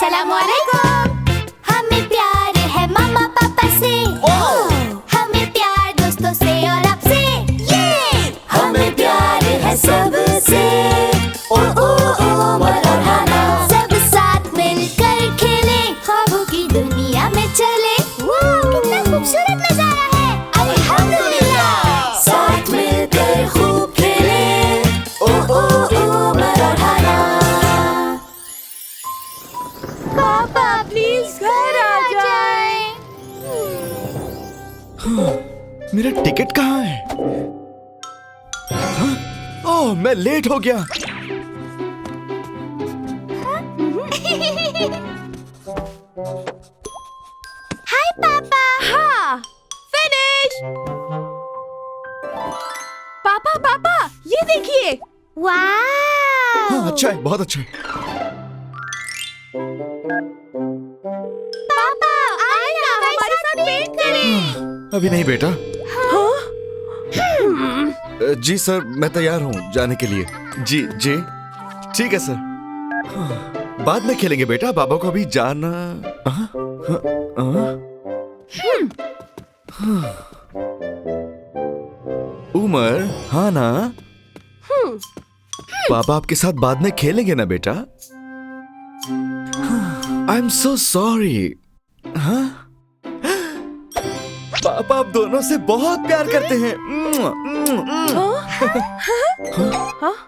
अस्सलामुअलैकुम। हमें प्यार है मम्मा पापा से, हमें प्यार दोस्तों से और आपसे, ये हमें प्यार है सबसे। ओ ओ ओ और हाना, सब साथ मिलकर खेले, ख्वाबों की दुनिया में चले। कितना खूबसूरत नजारा है, अल्हम्दुलिल्लाह। साथ मिलकर खूब खेले, ओ ओ ओ और हाना। पापा प्लीज घर आ जाएं। मेरा टिकट कहाँ है? हाँ? ओह, मैं लेट हो गया। हाय पापा। हाँ, फिनिश। पापा पापा, ये देखिए। वाह। हाँ, अच्छा है, बहुत अच्छा है। पापा आए ना हमारे साथ पेंट करें। अभी नहीं बेटा। हाँ? जी सर, मैं तैयार हूँ जाने के लिए। जी जी, ठीक है सर। बाद में खेलेंगे बेटा, बाबा को अभी जाना। उमर, हाँ ना? पापा आपके साथ बाद में खेलेंगे ना बेटा? I am so sorry. हाँ? पापा आप दोनों से बहुत प्यार करते हैं।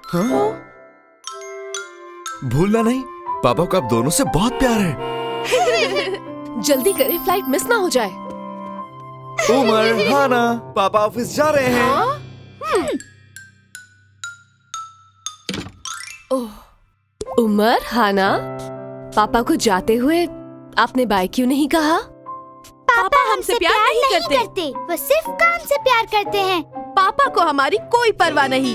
हाँ? भूलना नहीं, पापा को आप दोनों से बहुत प्यार है। जल्दी करें, फ्लाइट मिस ना हो जाए। उमर, हाँ ना? पापा ऑफिस जा रहे हैं। उमर, हाना, पापा को जाते हुए आपने बाय क्यों नहीं कहा? पापा हमसे प्यार नहीं करते, वो सिर्फ काम से प्यार करते हैं। पापा को हमारी कोई परवाह नहीं।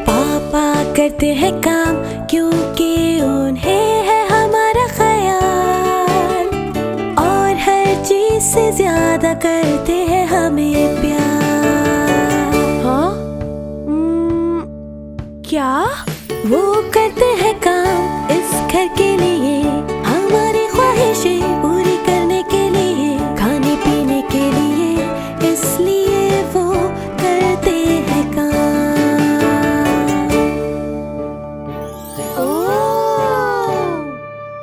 पापा करते हैं काम क्योंकि उन्हें है हमारा ख्याल, और हर चीज से ज्यादा करते हैं हमें प्यार। हाँ? क्या? वो करते हैं काम इस घर के लिए, हमारी ख्वाहिशें पूरी करने के लिए, खाने पीने के लिए, इसलिए वो करते हैं काम।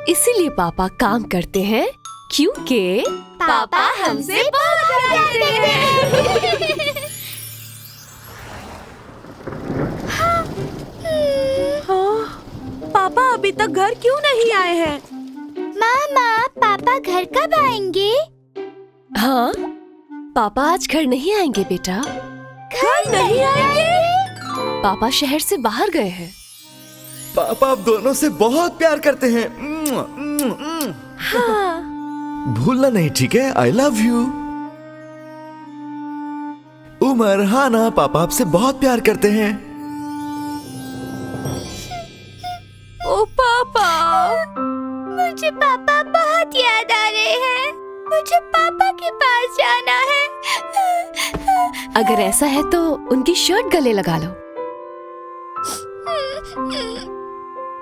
इसीलिए पापा काम करते हैं क्योंकि पापा हमसे बहुत प्यार करते हैं। पापा अभी तक घर क्यों नहीं आए हैं? मामा, पापा घर कब आएंगे? हाँ, पापा आज घर नहीं आएंगे बेटा। घर नहीं आएंगे? पापा शहर से बाहर गए हैं। पापा आप दोनों से बहुत प्यार करते हैं। हाँ। भूलना नहीं, ठीक है? I love you. उमर, हाँ ना? पापा आपसे बहुत प्यार करते हैं। ओ पापा, मुझे पापा बहुत याद आ रहे हैं। मुझे पापा के पास जाना है। अगर ऐसा है तो उनकी शर्ट गले लगा लो।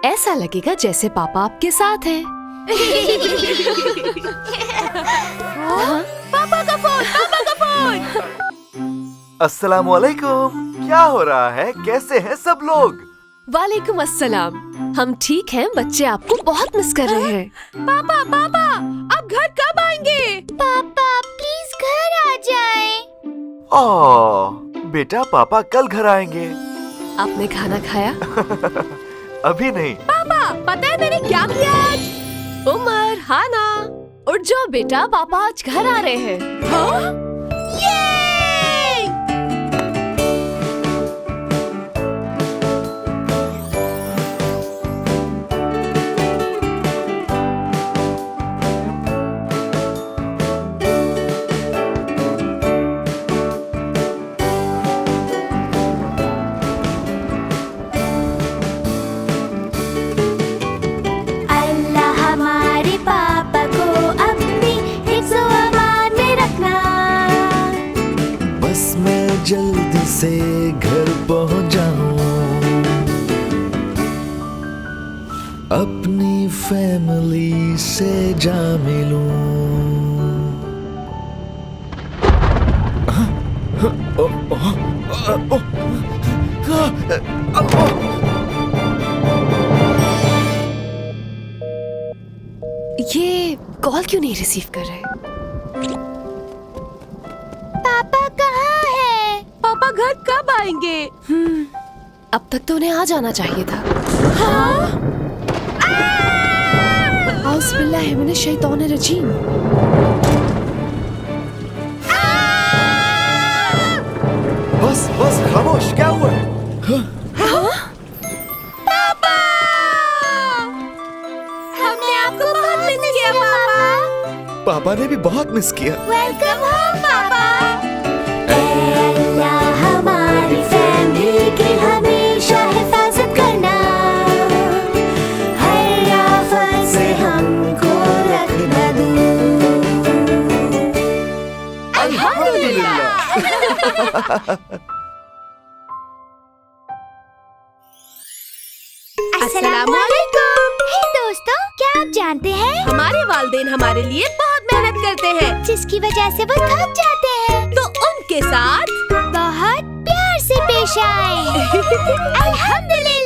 ऐसा लगेगा जैसे पापा आपके साथ हैं। हाँ? पापा का फोन, पापा का फोन। अस्सलामुअलैकुम। क्या हो रहा है? कैसे हैं सब लोग? वालेकुम अस्सलाम। हम ठीक हैं, बच्चे आपको बहुत मिस कर रहे हैं। पापा, पापा, आप घर कब आएंगे? पापा प्लीज घर आ जाएं। बेटा, पापा कल घर आएंगे। आपने खाना खाया? अभी नहीं। पापा, पता है मैंने क्या किया आज? उमर, हाना, उठ जाओ बेटा, पापा आज घर आ रहे हैं। हाँ? अल्लाह हमारे पापा को अपनी हिफ्ज़-ओ अमान में रखना। बस मैं जल्दी से घर पहुंच जाऊं। अपनी फैमिली से जा मिलूं। ये कॉल क्यों नहीं रिसीव कर रहे? पापा कहाँ है? पापा घर कब आएंगे? अब तक तो उन्हें आ जाना चाहिए था। औज़ुबिल्लाहि मिनश शैतानिर रजीम। बस खामोश, क्या हुआ? पापा! हमने आपको बहुत मिस किया पापा। पापा ने भी बहुत मिस किया। वेलकम होम पापा। अल्लाह हमारी फैमिली की हमेशा हिफाजत करना, हर आफत से हमको रखना दूर। अल्हम्दुलिल्लाह। अस्सलामुअलैकुम। हे दोस्तों, क्या आप जानते हैं हमारे वालिदैन हमारे लिए बहुत मेहनत करते हैं, जिसकी वजह से वो थक जाते हैं, तो उनके साथ बहुत प्यार से पेश आए। अल्हम्दुलिल्लाह।